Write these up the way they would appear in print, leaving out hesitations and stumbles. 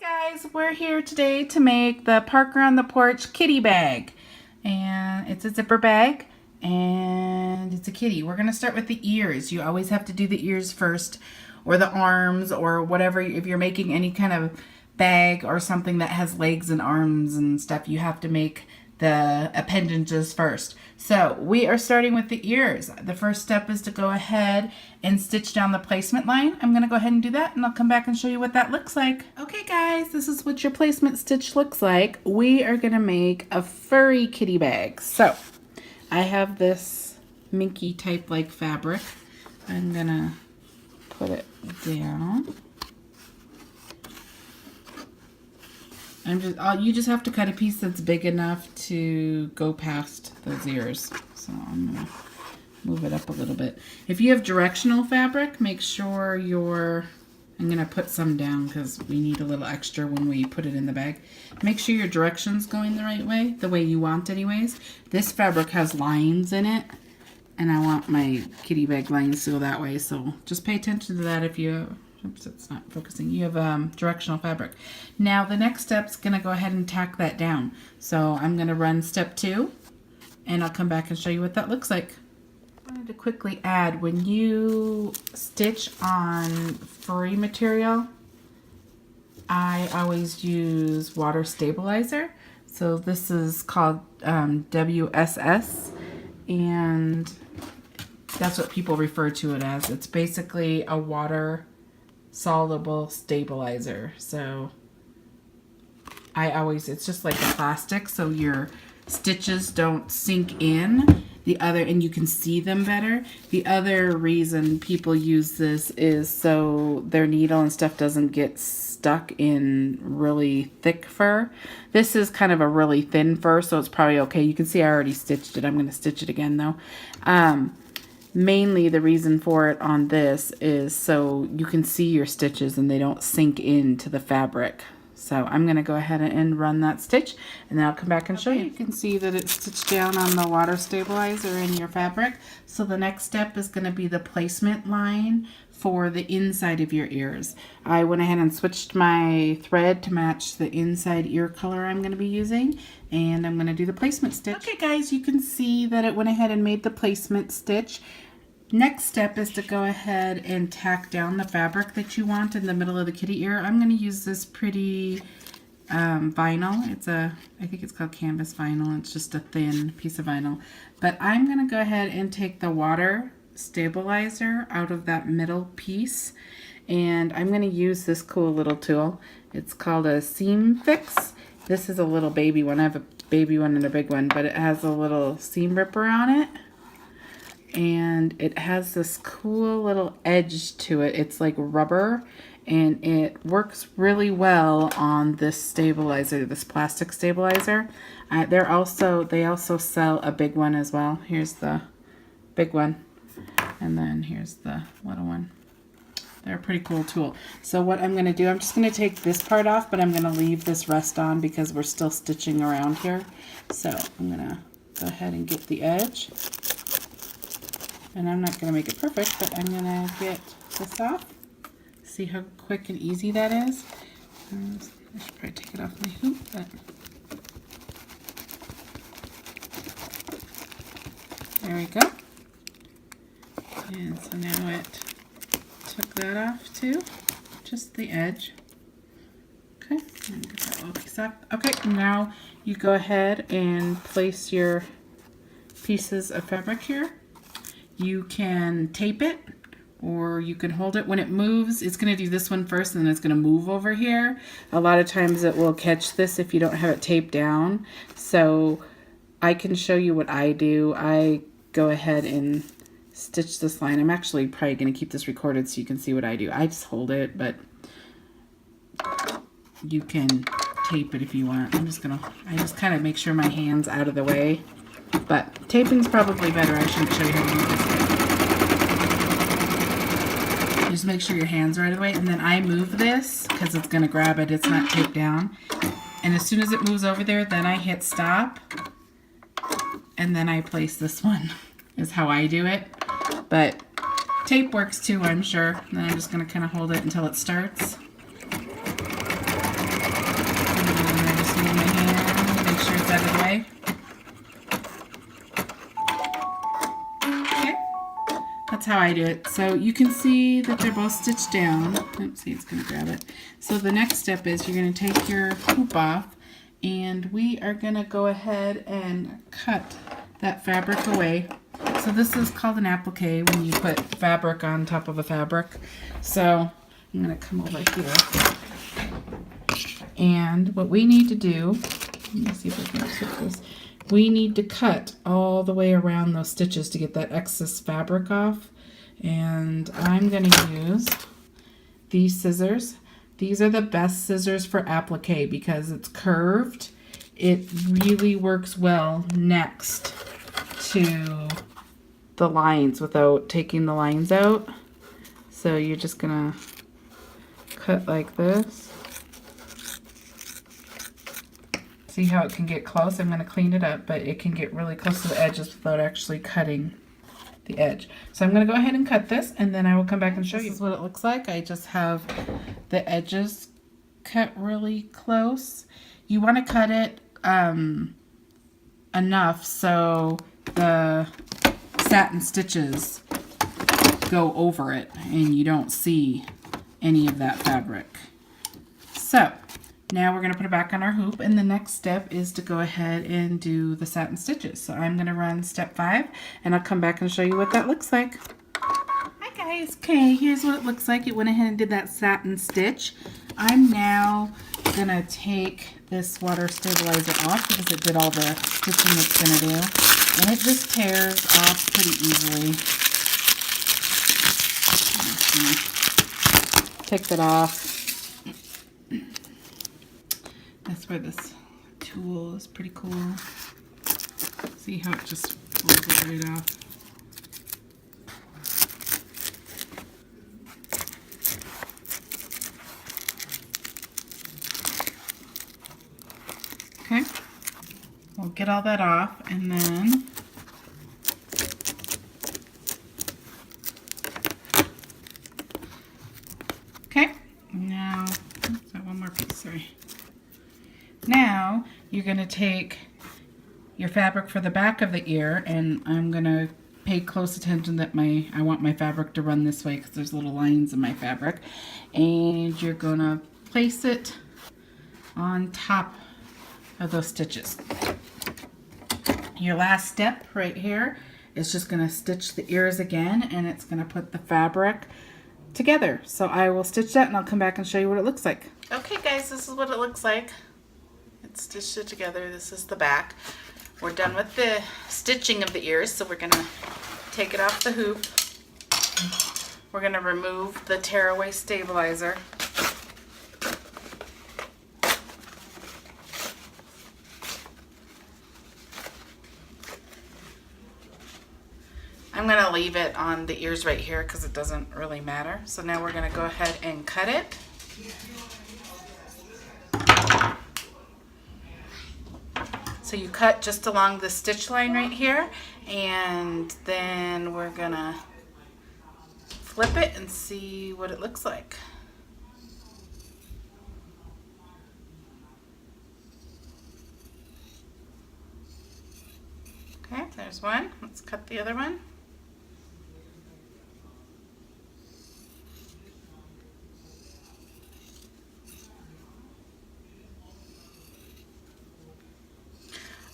Guys, we're here today to make the Parker on the Porch kitty bag, and it's a zipper bag and it's a kitty. We're going to start with the ears. You always have to do the ears first, or the arms, or whatever. If you're making any kind of bag or something that has legs and arms and stuff, you have to make the appendages first. So we are starting with the ears. The first step is to go ahead and stitch down the placement line. I'm going to go ahead and do that, and I'll come back and show you what that looks like. Okay guys, this is what your placement stitch looks like. We are going to make a furry kitty bag. So I have this minky type like fabric. I'm going to put it down. You just have to cut a piece that's big enough to go past those ears. So I'm going to move it up a little bit. If you have directional fabric, make sure I'm going to put some down because we need a little extra when we put it in the bag. Make sure your direction's going the right way, the way you want anyways. This fabric has lines in it, and I want my kitty bag lines to go that way. So just pay attention to that if you... Oops, it's not focusing. You have directional fabric. Now the next step's going to go ahead and tack that down. So I'm going to run step 2, and I'll come back and show you what that looks like. I wanted to quickly add, when you stitch on furry material, I always use water stabilizer. So this is called WSS, and that's what people refer to it as. It's basically a water soluble stabilizer. So it's just like a plastic, so your stitches don't sink in. And you can see them better. The other reason people use this is so their needle and stuff doesn't get stuck in really thick fur. This is kind of a really thin fur, so it's probably okay. You can see I already stitched it. I'm going to stitch it again though. Mainly the reason for it on this is so you can see your stitches and they don't sink into the fabric. So I'm going to go ahead and run that stitch, and then I'll come back and show you. You can see that it's stitched down on the water stabilizer in your fabric. So the next step is going to be the placement line for the inside of your ears. I went ahead and switched my thread to match the inside ear color I'm going to be using, and I'm going to do the placement stitch. Okay guys, you can see that it went ahead and made the placement stitch. Next step is to go ahead and tack down the fabric that you want in the middle of the kitty ear. I'm going to use this pretty vinyl. I think it's called canvas vinyl. It's just a thin piece of vinyl. But I'm going to go ahead and take the water stabilizer out of that middle piece, and I'm going to use this cool little tool. It's called a seam fix. This is a little baby one. I have a baby one and a big one, but it has a little seam ripper on it, and it has this cool little edge to it. It's like rubber, and it works really well on this stabilizer, this plastic stabilizer. They also sell a big one as well. Here's the big one, and then here's the little one. They're a pretty cool tool. So what I'm going to do, I'm just going to take this part off, but I'm going to leave this rest on because we're still stitching around here. So I'm going to go ahead and get the edge. And I'm not going to make it perfect, but I'm going to get this off. See how quick and easy that is? I should probably take it off my hoop, but there we go. And so now it took that off too, just the edge. Okay, and get that little piece off. Okay, now you go ahead and place your pieces of fabric here. You can tape it, or you can hold it. When it moves, it's going to do this one first, and then it's going to move over here. A lot of times it will catch this if you don't have it taped down. So I can show you what I do. I go ahead and stitch this line. I'm actually probably going to keep this recorded so you can see what I do. I just hold it, but you can tape it if you want. I just kind of make sure my hand's out of the way. But taping's probably better. I shouldn't show you how to do this. Just make sure your hands are out of the way, and then I move this because it's going to grab it. It's not taped down. And as soon as it moves over there, then I hit stop, and then I place this one. Is how I do it. But tape works too, I'm sure. And then I'm just going to kind of hold it until it starts. using my hand, make sure it's out of the way. Okay, that's how I do it. So you can see that they're both stitched down. Oops, see, it's going to grab it. So the next step is you're going to take your hoop off, and we are going to go ahead and cut that fabric away. So this is called an applique when you put fabric on top of a fabric. So I'm going to come over here. And what we need to do, let me see if I can flip this. We need to cut all the way around those stitches to get that excess fabric off. And I'm going to use these scissors. These are the best scissors for applique because it's curved. It really works well next to the lines without taking the lines out. So you're just gonna cut like this. See how it can get close? I'm gonna clean it up, but it can get really close to the edges without actually cutting the edge. So I'm gonna go ahead and cut this, and then I will come back and show you. This is what it looks like. I just have the edges cut really close. You want to cut it enough so the satin stitches go over it and you don't see any of that fabric. So now we're going to put it back on our hoop, and the next step is to go ahead and do the satin stitches. So I'm going to run step 5, and I'll come back and show you what that looks like. Hi guys, okay, here's what it looks like. It went ahead and did that satin stitch. I'm now going to take this water stabilizer off because it did all the stitching it's going to do. And it just tears off pretty easily. Take that off. That's where this tool is pretty cool. See how it just pulls it right off. Okay. We'll get all that off, and then okay, now oops, one more piece, sorry. Now you're going to take your fabric for the back of the ear, and I'm going to pay close attention that I want my fabric to run this way because there's little lines in my fabric, and you're going to place it on top of those stitches. Your last step right here is just going to stitch the ears again, and it's going to put the fabric together. So I will stitch that, and I'll come back and show you what it looks like. Okay guys, this is what it looks like. It's stitched it together. This is the back. We're done with the stitching of the ears, so we're going to take it off the hoop. We're going to remove the tearaway stabilizer. I'm going to leave it on the ears right here because it doesn't really matter. So now we're going to go ahead and cut it. So you cut just along the stitch line right here, and then we're going to flip it and see what it looks like. Okay, there's one. Let's cut the other one.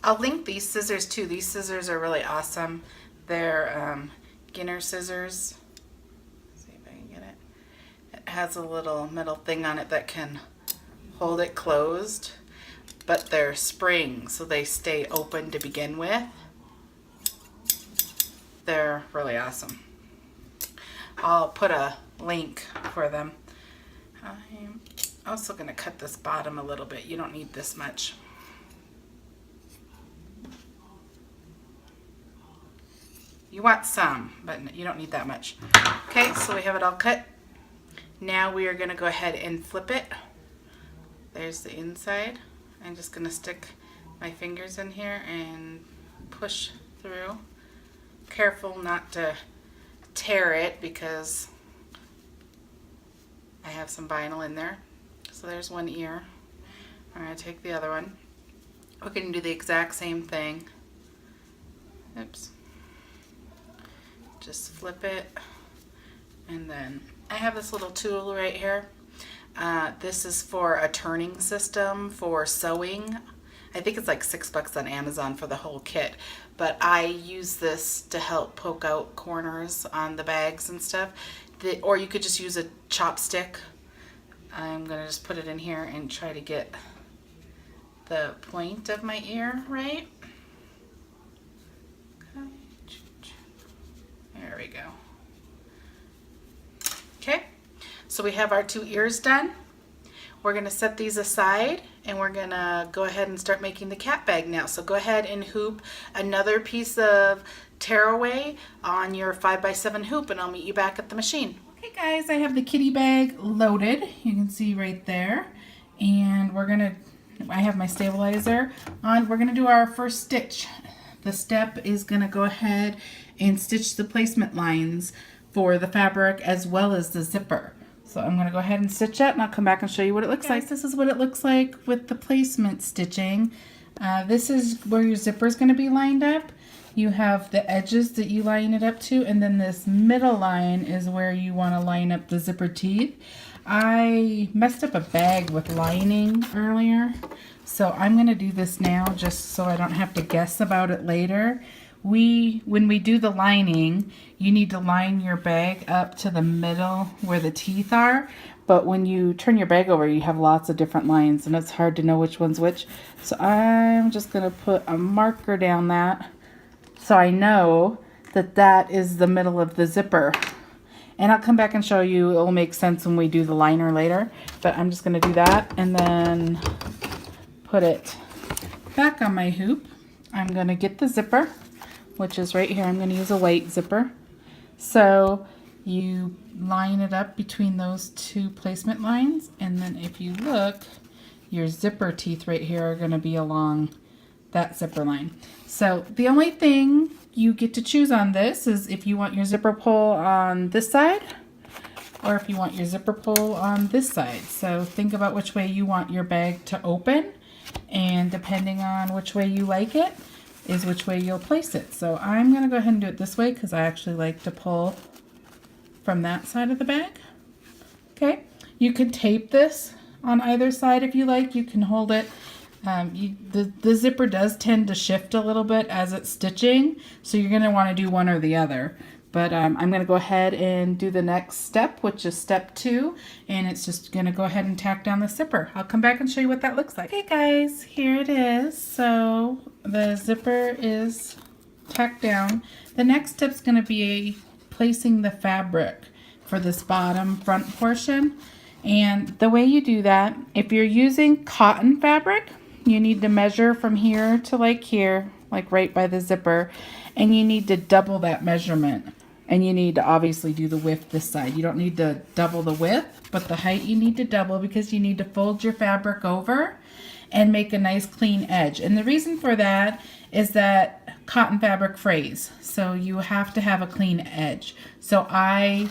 I'll link these scissors too. These scissors are really awesome. They're Ginner scissors. Let's see if I can get it. It has a little metal thing on it that can hold it closed, but they're spring, so they stay open to begin with. They're really awesome. I'll put a link for them. I'm also going to cut this bottom a little bit. You don't need this much. You want some, but you don't need that much. Okay, so we have it all cut. Now we are going to go ahead and flip it. There's the inside. I'm just going to stick my fingers in here and push through. Careful not to tear it because I have some vinyl in there. So there's one ear. I'm going to take the other one. We're going to do the exact same thing. Oops. Just flip it, and then I have this little tool right here. This is for a turning system for sewing. I think it's like $6 on Amazon for the whole kit, but I use this to help poke out corners on the bags and stuff. Or you could just use a chopstick. I'm going to just put it in here and try to get the point of my ear right. There we go. Okay, so we have our 2 ears done. We're going to set these aside and we're going to go ahead and start making the cat bag now. So go ahead and hoop another piece of tearaway on your 5x7 hoop, and I'll meet you back at the machine. Okay guys, I have the kitty bag loaded. You can see right there. And I have my stabilizer on. We're going to do our first stitch. The step is going to go ahead and stitch the placement lines for the fabric as well as the zipper. So I'm going to go ahead and stitch that, and I'll come back and show you what it looks like. This is what it looks like with the placement stitching. This is where your zipper is going to be lined up. You have the edges that you line it up to, and then this middle line is where you want to line up the zipper teeth. I messed up a bag with lining earlier, so I'm going to do this now just so I don't have to guess about it later. When we do the lining, you need to line your bag up to the middle where the teeth are, but when you turn your bag over, you have lots of different lines, and it's hard to know which one's which. So I'm just going to put a marker down that so I know that that is the middle of the zipper. And I'll come back and show you. It will make sense when we do the liner later, but I'm just going to do that and then put it back on my hoop. I'm going to get the zipper, which is right here. I'm going to use a white zipper. So you line it up between those 2 placement lines, and then if you look, your zipper teeth right here are going to be along that zipper line. So the only thing you get to choose on this is if you want your zipper pull on this side or if you want your zipper pull on this side. So think about which way you want your bag to open, and depending on which way you like it is which way you'll place it. So I'm going to go ahead and do it this way because I actually like to pull from that side of the bag. Okay, you could tape this on either side if you like. You can hold it. The zipper does tend to shift a little bit as it's stitching, so you're going to want to do one or the other. But I'm going to go ahead and do the next step, which is step 2, and it's just going to go ahead and tack down the zipper. I'll come back and show you what that looks like. Okay guys, here it is. So the zipper is tacked down. The next step is going to be placing the fabric for this bottom front portion. And the way you do that, if you're using cotton fabric, you need to measure from here to like here, like right by the zipper, and you need to double that measurement. And you need to obviously do the width this side. You don't need to double the width, but the height you need to double because you need to fold your fabric over and make a nice clean edge. And the reason for that is that cotton fabric frays, so you have to have a clean edge. So I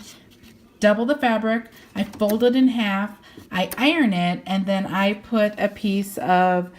double the fabric, I fold it in half, I iron it, and then I put a piece of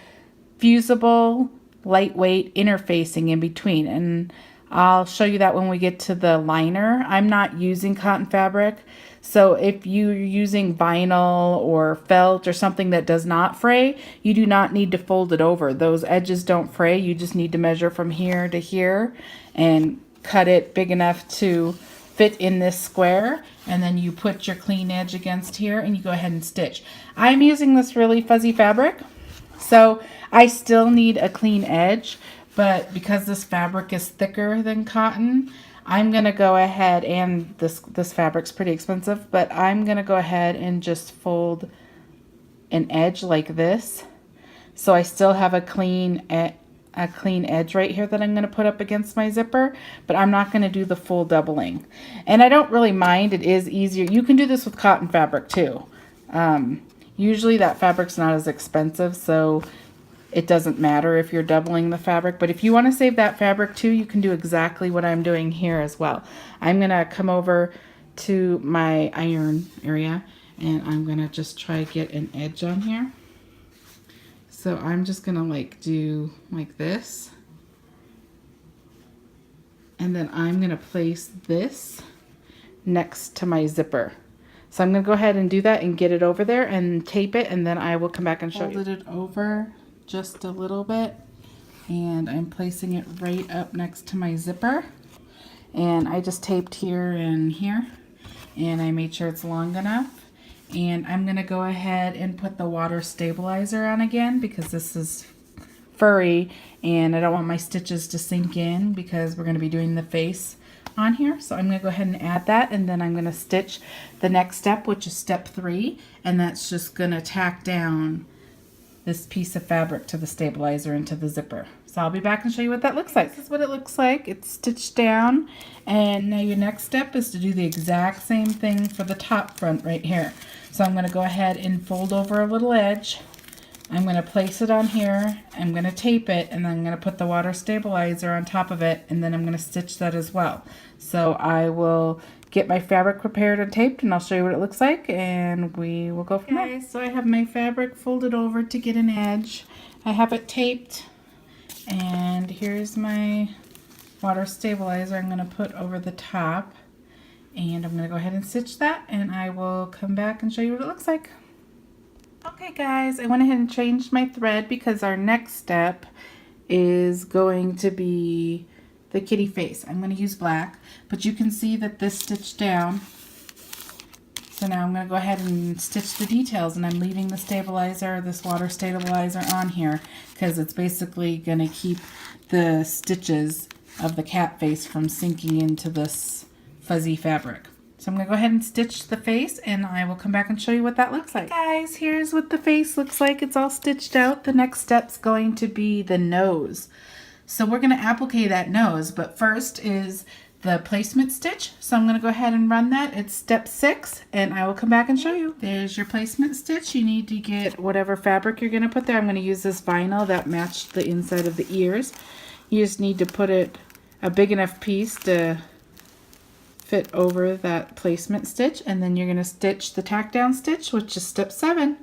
fusible, lightweight interfacing in between. And I'll show you that when we get to the liner. I'm not using cotton fabric, so if you're using vinyl or felt or something that does not fray, you do not need to fold it over. Those edges don't fray. You just need to measure from here to here and cut it big enough to fit in this square, and then you put your clean edge against here and you go ahead and stitch. I'm using this really fuzzy fabric, so I still need a clean edge, but because this fabric is thicker than cotton, I'm gonna go ahead, and this fabric's pretty expensive, but I'm gonna go ahead and just fold an edge like this, so I still have a clean edge right here that I'm going to put up against my zipper, but I'm not going to do the full doubling. And I don't really mind. It is easier. You can do this with cotton fabric too. Usually that fabric's not as expensive, so it doesn't matter if you're doubling the fabric. But if you want to save that fabric too, you can do exactly what I'm doing here as well. I'm going to come over to my iron area, and I'm going to just try to get an edge on here. So I'm just gonna like do like this. And then I'm gonna place this next to my zipper. So I'm gonna go ahead and do that and get it over there and tape it, and then I will come back and show you. Folded it over just a little bit, and I'm placing it right up next to my zipper. And I just taped here and here, and I made sure it's long enough. And I'm gonna go ahead and put the water stabilizer on again because this is furry and I don't want my stitches to sink in because we're going to be doing the face on here. So I'm going to go ahead and add that, and then I'm going to stitch the next step, which is step 3, and that's just going to tack down this piece of fabric to the stabilizer into the zipper. So I'll be back and show you what that looks like. This is what it looks like. It's stitched down, and now your next step is to do the exact same thing for the top front right here. So I'm going to go ahead and fold over a little edge. I'm going to place it on here, I'm going to tape it, and then I'm going to put the water stabilizer on top of it, and then I'm going to stitch that as well. So I will get my fabric prepared and taped, and I'll show you what it looks like, and we will go from there. So I have my fabric folded over to get an edge. I have it taped, and here's my water stabilizer I'm going to put over the top, and I'm going to go ahead and stitch that, and I will come back and show you what it looks like. Okay guys, I went ahead and changed my thread because our next step is going to be the kitty face. I'm going to use black, but you can see that this stitched down. So now I'm going to go ahead and stitch the details, and I'm leaving the stabilizer, this water stabilizer on here because it's basically going to keep the stitches of the cat face from sinking into this fuzzy fabric. So I'm going to go ahead and stitch the face, and I will come back and show you what that looks like. Guys, here's what the face looks like. It's all stitched out. The next step's going to be the nose. So we're going to applique that nose, but first is the placement stitch. So I'm going to go ahead and run that. It's step 6, and I will come back and show you. There's your placement stitch. You need to get whatever fabric you're going to put there. I'm going to use this vinyl that matched the inside of the ears. You just need to put it a big enough piece to fit over that placement stitch, and then you're going to stitch the tack down stitch, which is step 7.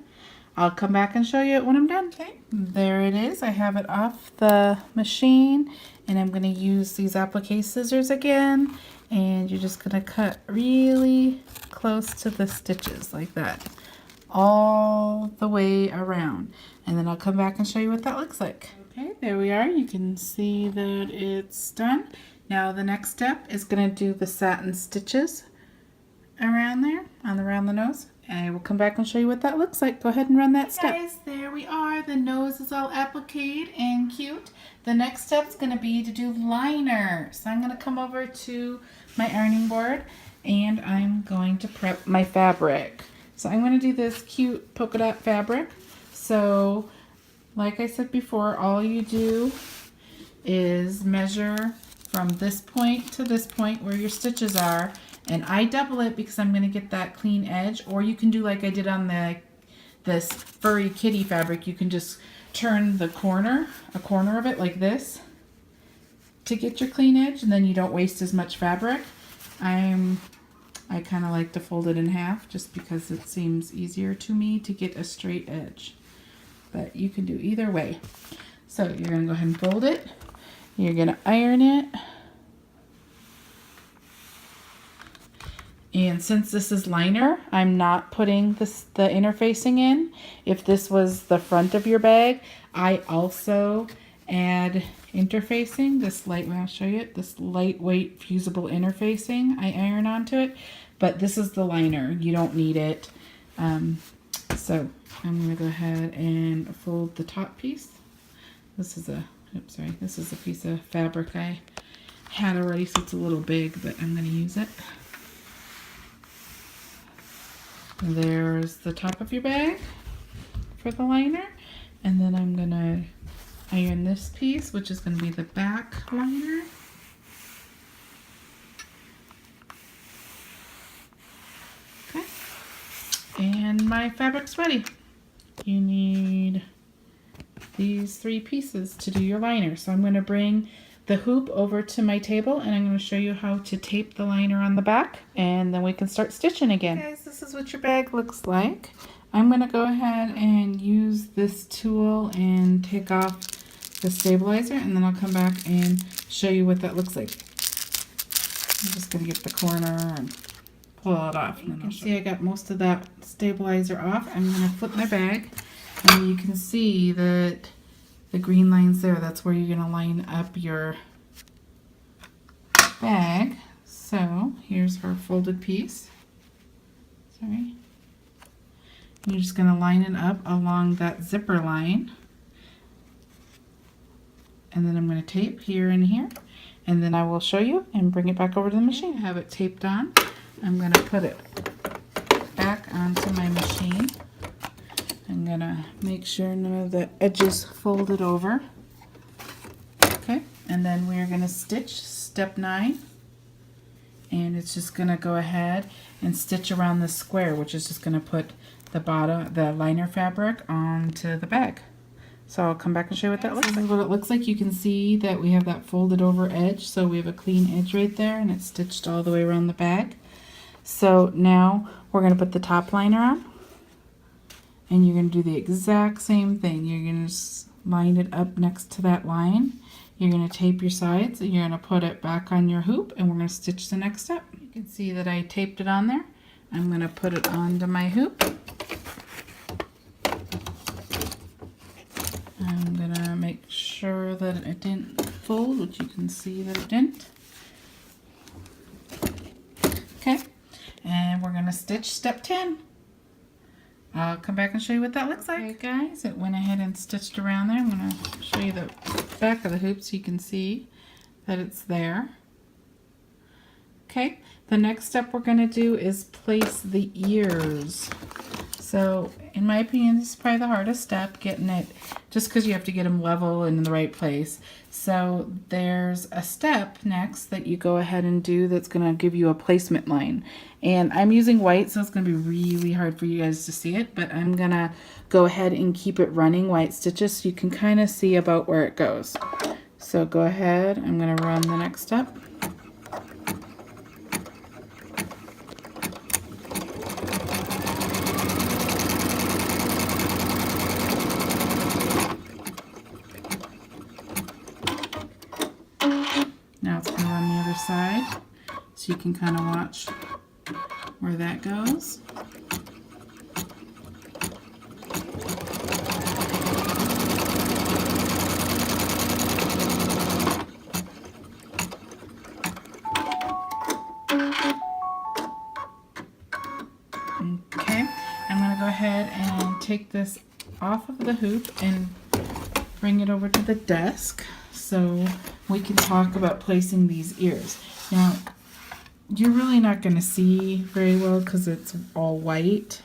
I'll come back and show you it when I'm done. Okay, there it is. I have it off the machine, and I'm going to use these applique scissors again, and you're just going to cut really close to the stitches like that all the way around, and then I'll come back and show you what that looks like. Okay, there we are. You can see that it's done. Now the next step is going to do the satin stitches around there, around the nose. And I will come back and show you what that looks like. Go ahead and run that step. Guys, there we are. The nose is all appliqued and cute. The next step is going to be to do liner. So I'm going to come over to my ironing board, and I'm going to prep my fabric. So I'm going to do this cute polka dot fabric. So like I said before, all you do is measure from this point to this point where your stitches are, and I double it because I'm going to get that clean edge. Or you can do like I did on this furry kitty fabric. You can just turn a corner of it like this to get your clean edge, and then you don't waste as much fabric. I kind of like to fold it in half just because it seems easier to me to get a straight edge, but you can do either way. So you're going to go ahead and fold it. You're going to iron it. And since this is liner, I'm not putting the interfacing in. If this was the front of your bag, I also add interfacing. I'll show you it. This lightweight fusible interfacing, I iron onto it. But this is the liner. You don't need it. So I'm going to go ahead and fold the top piece. This is a piece of fabric I had already, so it's a little big, but I'm going to use it. There's the top of your bag for the liner, and then I'm going to iron this piece, which is going to be the back liner. Okay, and my fabric's ready. You need these 3 pieces to do your liner. So I'm going to bring the hoop over to my table, and I'm going to show you how to tape the liner on the back, and then we can start stitching again. Okay, guys, this is what your bag looks like. I'm going to go ahead and use this tool and take off the stabilizer, and then I'll come back and show you what that looks like. I'm just going to get the corner and pull it off. And you can see I got most of that stabilizer off. I'm going to flip my bag, and you can see that the green lines there, that's where you're going to line up your bag. So here's our folded piece. Sorry. You're just going to line it up along that zipper line. And then I'm going to tape here and here. And then I will show you and bring it back over to the machine. I have it taped on. I'm going to put it back onto my machine. I'm going to make sure none of the edges folded over. Okay, and then we're going to stitch step 9. And it's just going to go ahead and stitch around the square, which is just going to put the liner fabric onto the bag. So I'll come back and show you what that looks like. This is what it looks like. You can see that we have that folded over edge, so we have a clean edge right there, and it's stitched all the way around the bag. So now we're going to put the top liner on, and you're going to do the exact same thing. You're going to just line it up next to that line. You're going to tape your sides, and you're going to put it back on your hoop, and we're going to stitch the next step. You can see that I taped it on there. I'm going to put it onto my hoop. I'm going to make sure that it didn't fold, which you can see that it didn't. Okay, and we're going to stitch step 10. I'll come back and show you what that looks like. Okay, guys, it went ahead and stitched around there. I'm going to show you the back of the hoop so you can see that it's there. Okay, the next step we're going to do is place the ears. So, in my opinion, this is probably the hardest step, getting it, just because you have to get them level and in the right place. So, there's a step next that you go ahead and do that's going to give you a placement line. And I'm using white, so it's going to be really hard for you guys to see it, but I'm going to go ahead and keep it running white stitches so you can kind of see about where it goes. So, go ahead, I'm going to run the next step. Now it's going to run the other side, so you can kind of watch where that goes. Okay, I'm going to go ahead and take this off of the hoop and bring it over to the desk so we can talk about placing these ears. Now, you're really not going to see very well because it's all white,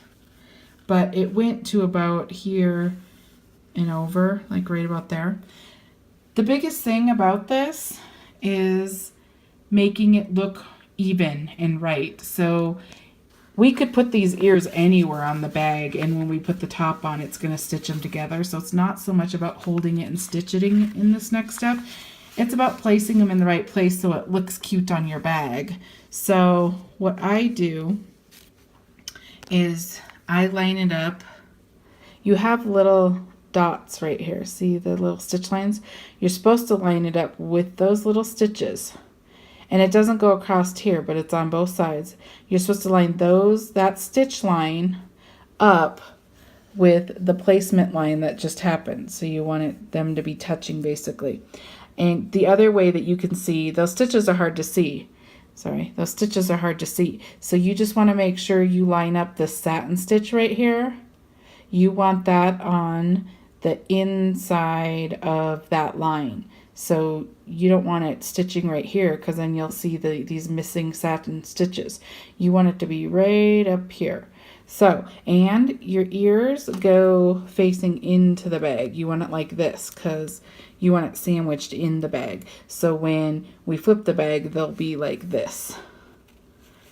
but it went to about here and over, like right about there. The biggest thing about this is making it look even and right. So we could put these ears anywhere on the bag, and when we put the top on, it's going to stitch them together. So it's not so much about holding it and stitching in this next step. It's about placing them in the right place so it looks cute on your bag. So what I do is I line it up. You have little dots right here. See the little stitch lines? You're supposed to line it up with those little stitches. And it doesn't go across here, but it's on both sides. You're supposed to line that stitch line up with the placement line that just happened. So you want them to be touching basically. And the other way that you can see, those stitches are hard to see. Sorry, those stitches are hard to see. So you just want to make sure you line up the satin stitch right here. You want that on the inside of that line. So you don't want it stitching right here because then you'll see these missing satin stitches. You want it to be right up here. So, and your ears go facing into the bag. You want it like this because you want it sandwiched in the bag. So when we flip the bag, they'll be like this.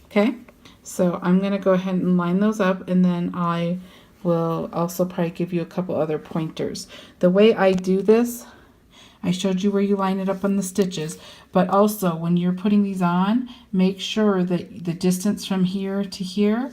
Okay, so I'm going to go ahead and line those up, and then I will also probably give you a couple other pointers. The way I do this, I showed you where you line it up on the stitches, but also when you're putting these on, make sure that the distance from here to here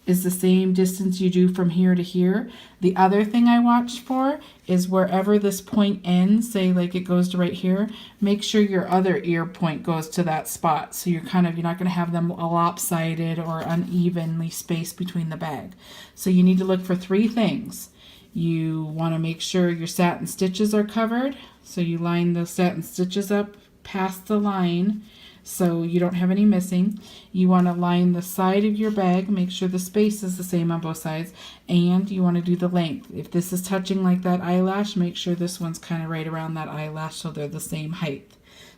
is the same distance you do from here to here. The other thing I watch for is wherever this point ends, say like it goes to right here, make sure your other ear point goes to that spot. So you're not going to have them lopsided or unevenly spaced between the bag. So you need to look for 3 things. You want to make sure your satin stitches are covered. So you line the satin stitches up past the line so you don't have any missing. You want to line the side of your bag, make sure the space is the same on both sides, and you want to do the length. If this is touching like that eyelash, make sure this one's kind of right around that eyelash so they're the same height.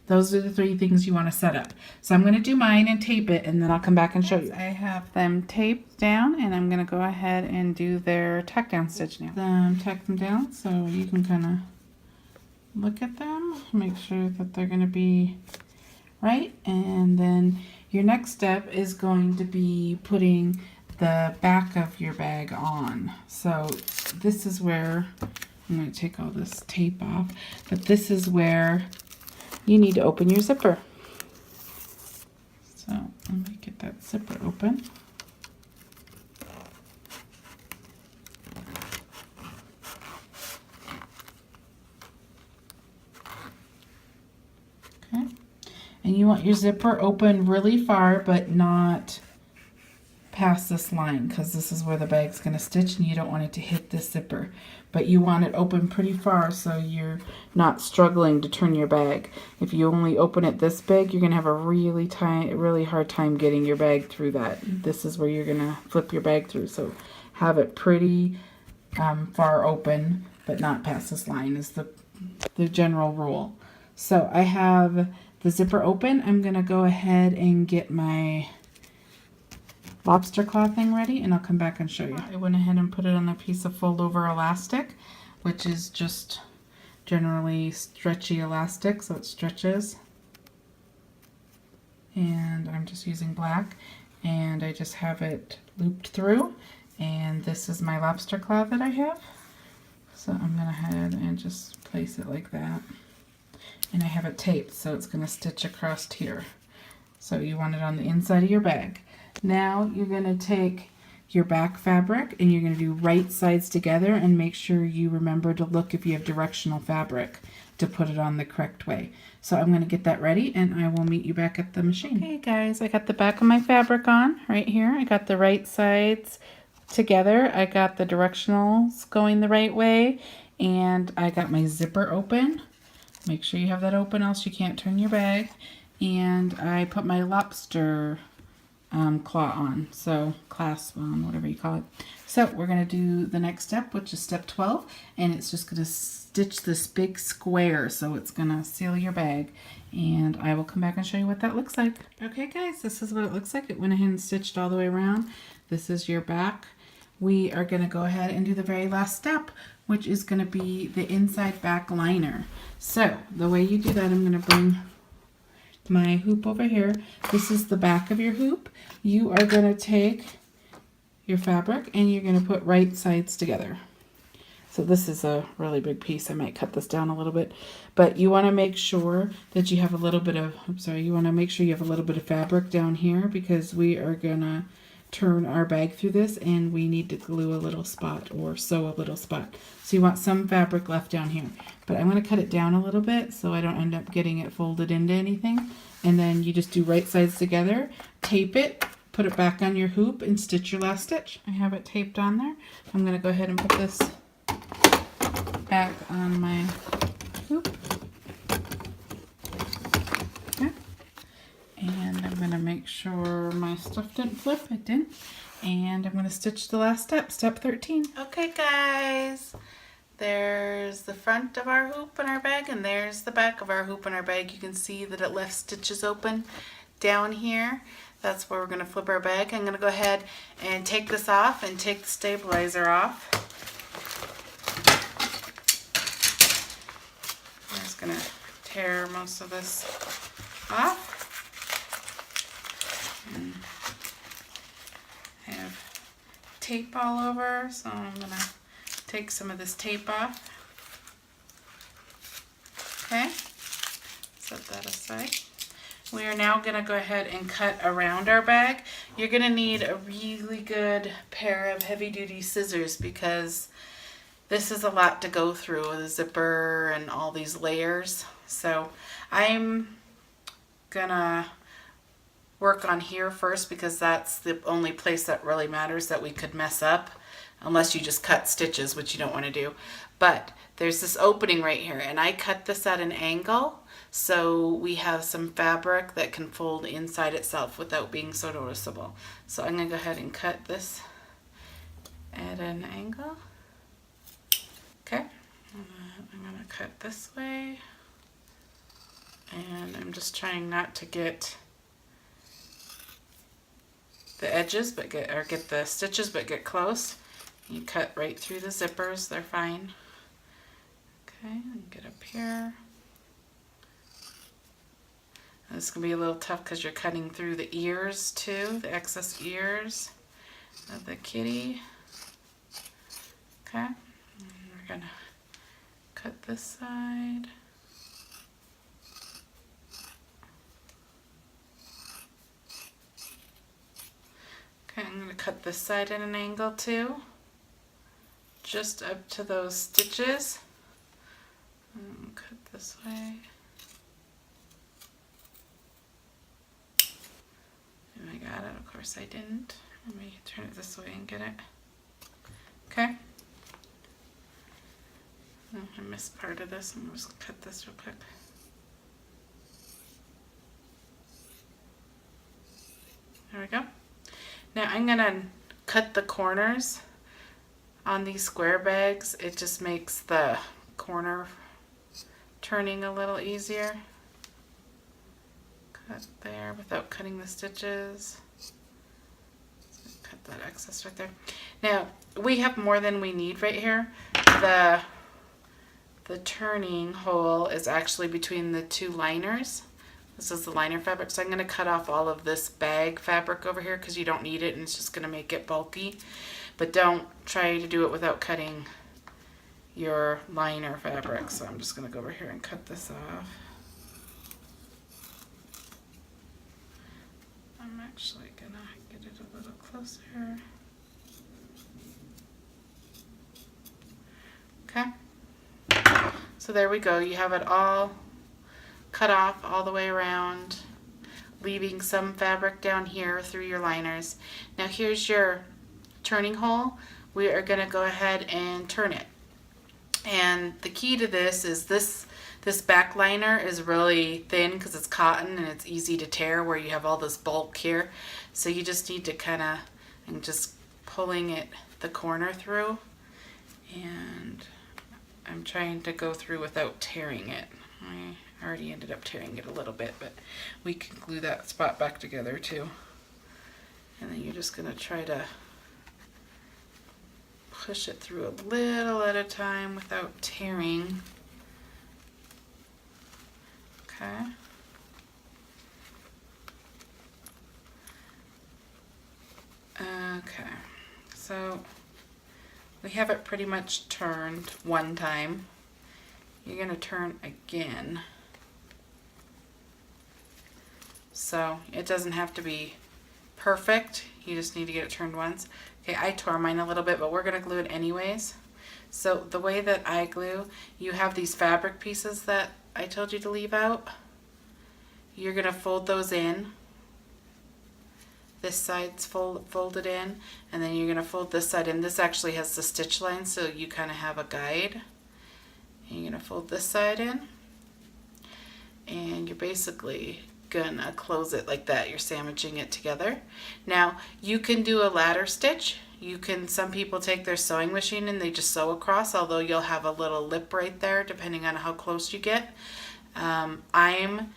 Those are the 3 things you want to set up. So I'm going to do mine and tape it, and then I'll come back and show you. I have them taped down, and I'm going to go ahead and do their tack down stitch now. Tack them down so you can kind of look at them, make sure that they're going to be right, and then your next step is going to be putting the back of your bag on. So this is where I'm going to take all this tape off, but this is where you need to open your zipper. So let me get that zipper open. Okay. And you want your zipper open really far, but not past this line, because this is where the bag's going to stitch and you don't want it to hit this zipper. But you want it open pretty far so you're not struggling to turn your bag. If you only open it this big, you're going to have a really hard time getting your bag through that. This is where you're going to flip your bag through. So have it pretty far open, but not past this line is the general rule. So I have the zipper open. I'm going to go ahead and get my lobster claw thing ready, and I'll come back and show you. I went ahead and put it on a piece of fold over elastic, which is just generally stretchy elastic, so it stretches. And I'm just using black, and I just have it looped through, and this is my lobster claw that I have. So I'm going to head and just place it like that. And I have it taped, so it's going to stitch across here. So you want it on the inside of your bag. Now you're going to take your back fabric and you're going to do right sides together, and make sure you remember to look if you have directional fabric to put it on the correct way. So I'm going to get that ready and I will meet you back at the machine. Okay guys, I got the back of my fabric on right here. I got the right sides together. I got the directionals going the right way, and I got my zipper open. Make sure you have that open, else you can't turn your bag. And I put my lobster claw on, so clasp on, whatever you call it. So we're going to do the next step, which is step 12, and it's just going to stitch this big square, so it's going to seal your bag, and I will come back and show you what that looks like. Okay guys, this is what it looks like. It went ahead and stitched all the way around. This is your back. We are going to go ahead and do the very last step, which is going to be the inside back liner. So the way you do that, I'm going to bring my hoop over here. This is the back of your hoop. You are going to take your fabric and you're going to put right sides together. So this is a really big piece. I might cut this down a little bit, but you want to make sure that you have a little bit of, you want to make sure you have a little bit of fabric down here, because we are going to turn our bag through this and we need to glue a little spot or sew a little spot. So you want some fabric left down here, but I'm going to cut it down a little bit so I don't end up getting it folded into anything. And then you just do right sides together, tape it, put it back on your hoop, and stitch your last stitch. I have it taped on there. I'm going to go ahead and put this back on my hoop. Okay. And I'm going to make sure my stuff didn't flip. It didn't. And I'm going to stitch the last step, step 13. Okay guys, there's the front of our hoop in our bag, and there's the back of our hoop in our bag. You can see that it left stitches open down here. That's where we're going to flip our bag. I'm going to go ahead and take this off and take the stabilizer off. I'm just going to tear most of this off. And I have tape all over, so I'm going to take some of this tape off. Okay, set that aside. We are now going to go ahead and cut around our bag. You're going to need a really good pair of heavy-duty scissors because this is a lot to go through, the zipper and all these layers. So I'm going to work on here first because that's the only place that really matters that we could mess up, unless you just cut stitches, which you don't want to do. But there's this opening right here, and I cut this at an angle so we have some fabric that can fold inside itself without being so noticeable. So I'm going to go ahead and cut this at an angle. Okay, I'm going to cut this way, and I'm just trying not to get the edges, but get the stitches, but get close. You cut right through the zippers, they're fine. Okay, and get up here. And this can be a little tough because you're cutting through the ears too, the excess ears of the kitty. Okay, and we're gonna cut this side. Okay, I'm gonna cut this side at an angle too, just up to those stitches. And cut this way. And I got it. Of course I didn't. Let me turn it this way and get it. Okay. Oh, I missed part of this. I'm just gonna cut this real quick. There we go. Now I'm gonna cut the corners on these square bags. It just makes the corner turning a little easier. Cut there without cutting the stitches. Cut that excess right there. Now we have more than we need right here. The turning hole is actually between the two liners. This is the liner fabric, so I'm going to cut off all of this bag fabric over here because you don't need it and it's just going to make it bulky. But don't try to do it without cutting your liner fabric. So I'm just going to go over here and cut this off. I'm actually going to get it a little closer. Okay. So there we go. You have it all cut off all the way around, leaving some fabric down here through your liners. Now here's your turning hole. We are going to go ahead and turn it. And the key to this is this back liner is really thin because it's cotton and it's easy to tear where you have all this bulk here. So you just need to kind of, I'm just pulling it the corner through, and I'm trying to go through without tearing it. I already ended up tearing it a little bit, but we can glue that spot back together too. And then you're just going to try to push it through a little at a time without tearing. Okay. Okay, so we have it pretty much turned one time. You're going to turn again. So it doesn't have to be perfect. You just need to get it turned once. Okay, I tore mine a little bit, but we're going to glue it anyways. So the way that I glue, you have these fabric pieces that I told you to leave out. You're going to fold those in. This side's folded in, and then you're going to fold this side in. This actually has the stitch line, so you kind of have a guide. And you're going to fold this side in, and you're basically going to close it like that. You're sandwiching it together. Now, you can do a ladder stitch. Some people take their sewing machine and they just sew across, although you'll have a little lip right there depending on how close you get. I'm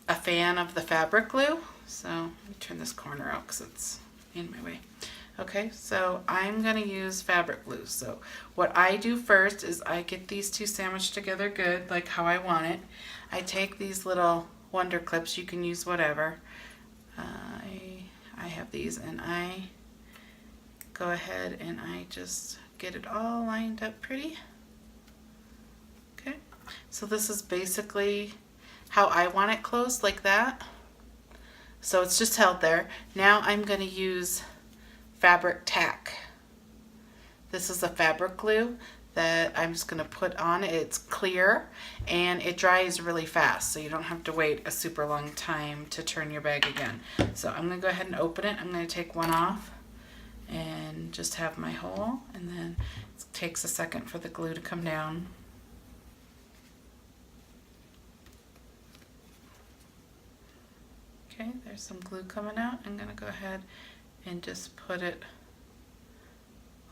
a fan of the fabric glue, so let me turn this corner out because it's in my way. Okay, so I'm going to use fabric glue. So what I do first is I get these two sandwiched together good, like how I want it. I take these little wonder clips, you can use whatever. I have these, and I go ahead and I just get it all lined up pretty. Okay, so this is basically how I want it closed, like that. So it's just held there. Now I'm going to use fabric tack. This is a fabric glue that I'm just going to put on. It's clear and it dries really fast, so you don't have to wait a super long time to turn your bag again. So I'm going to go ahead and open it. I'm going to take one off and just have my hole, and then it takes a second for the glue to come down. Okay, there's some glue coming out. I'm going to go ahead and just put it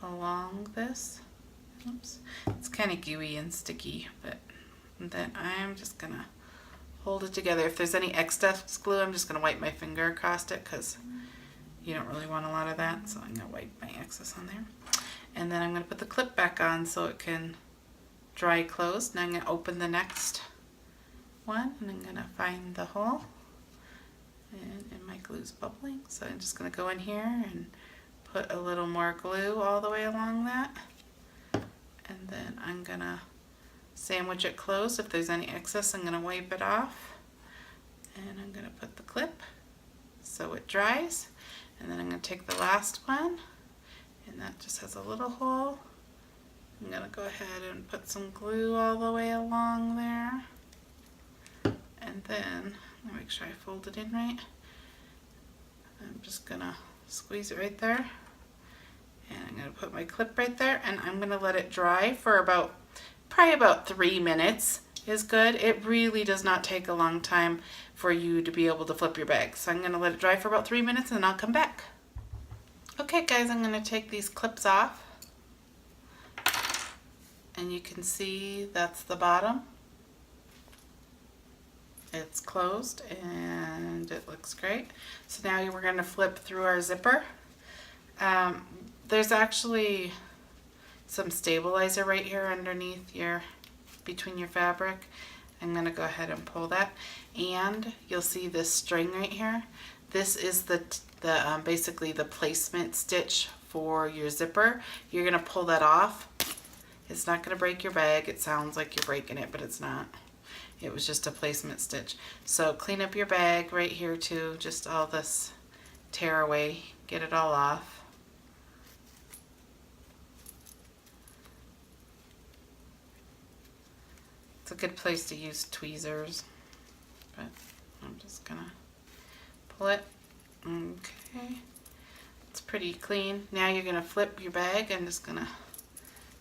along this. Oops, it's kind of gooey and sticky, but then I'm just gonna hold it together. If there's any excess glue, I'm just gonna wipe my finger across it because you don't really want a lot of that, so I'm gonna wipe my excess on there. And then I'm gonna put the clip back on so it can dry closed. Now I'm gonna open the next one, and I'm gonna find the hole, and my glue's bubbling, so I'm just gonna go in here and put a little more glue all the way along that. And then I'm gonna sandwich it closed. If there's any excess, I'm gonna wipe it off. And I'm gonna put the clip so it dries. And then I'm gonna take the last one, and that just has a little hole. I'm gonna go ahead and put some glue all the way along there. And then, let me make sure I fold it in right. I'm just gonna squeeze it right there. And I'm going to put my clip right there, and I'm going to let it dry for probably about 3 minutes is good. It really does not take a long time for you to be able to flip your bag. So I'm going to let it dry for about 3 minutes, and then I'll come back. Okay guys, I'm going to take these clips off. And you can see that's the bottom. It's closed and it looks great. So now we're going to flip through our zipper. There's actually some stabilizer right here underneath between your fabric. I'm going to go ahead and pull that, and you'll see this string right here. This is basically the placement stitch for your zipper. You're going to pull that off. It's not going to break your bag. It sounds like you're breaking it, but it's not. It was just a placement stitch. So clean up your bag right here too. Just all this tear away. Get it all off. It's a good place to use tweezers, but I'm just gonna pull it. Okay, it's pretty clean. Now you're gonna flip your bag. I'm just gonna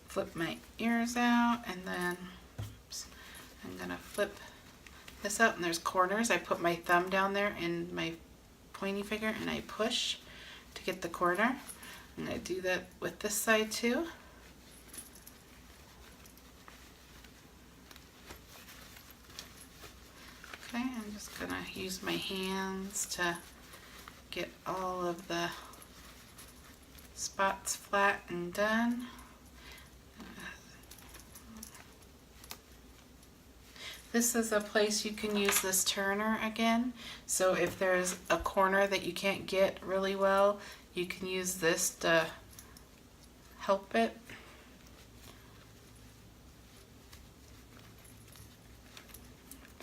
flip my ears out, and then I'm gonna flip this out, and there's corners. I put my thumb down there and my pointy finger, and I push to get the corner. I'm gonna do that with this side too. Okay, I'm just going to use my hands to get all of the spots flat and done. This is a place you can use this turner again. So if there's a corner that you can't get really well, you can use this to help it.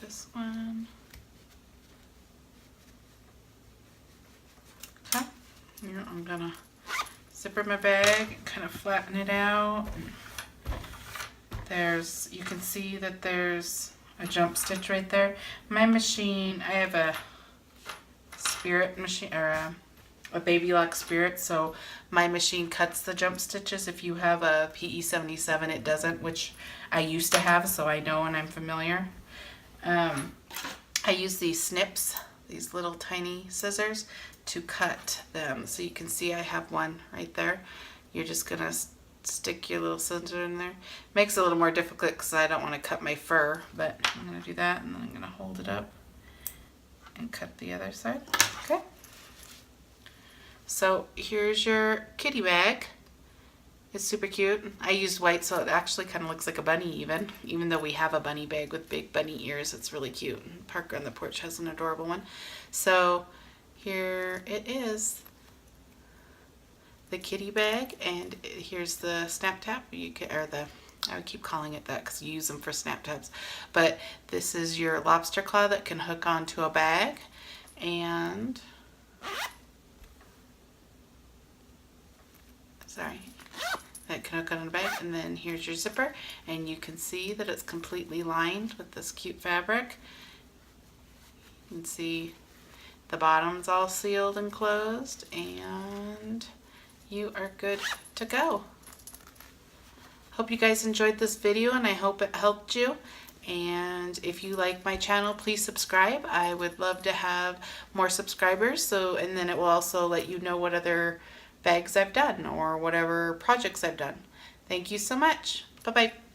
This one. Okay. Here I'm gonna zipper my bag, kind of flatten it out. You can see that there's a jump stitch right there. My machine, I have a Spirit machine, or a Baby Lock Spirit, so my machine cuts the jump stitches. If you have a PE77, it doesn't, which I used to have, so I know and I'm familiar. I use these snips, these little tiny scissors, to cut them. So you can see I have one right there. You're just gonna stick your little scissor in there. Makes it a little more difficult because I don't want to cut my fur, but I'm gonna do that, and then I'm gonna hold it up and cut the other side. Okay. So here's your kitty bag. It's super cute. I used white, so it actually kind of looks like a bunny even though we have a bunny bag with big bunny ears. It's really cute. Parker on the porch has an adorable one. So here it is, the kitty bag, and here's the snap tap, or the I would keep calling it that because you use them for snap tabs. But this is your lobster claw that can hook onto a bag. And, sorry, that can hook on a bag. And then here's your zipper. And you can see that it's completely lined with this cute fabric. You can see the bottom's all sealed and closed. And you are good to go. Hope you guys enjoyed this video and I hope it helped you. And if you like my channel, please subscribe. I would love to have more subscribers. And then it will also let you know what other bags I've done or whatever projects I've done. Thank you so much. Bye-bye.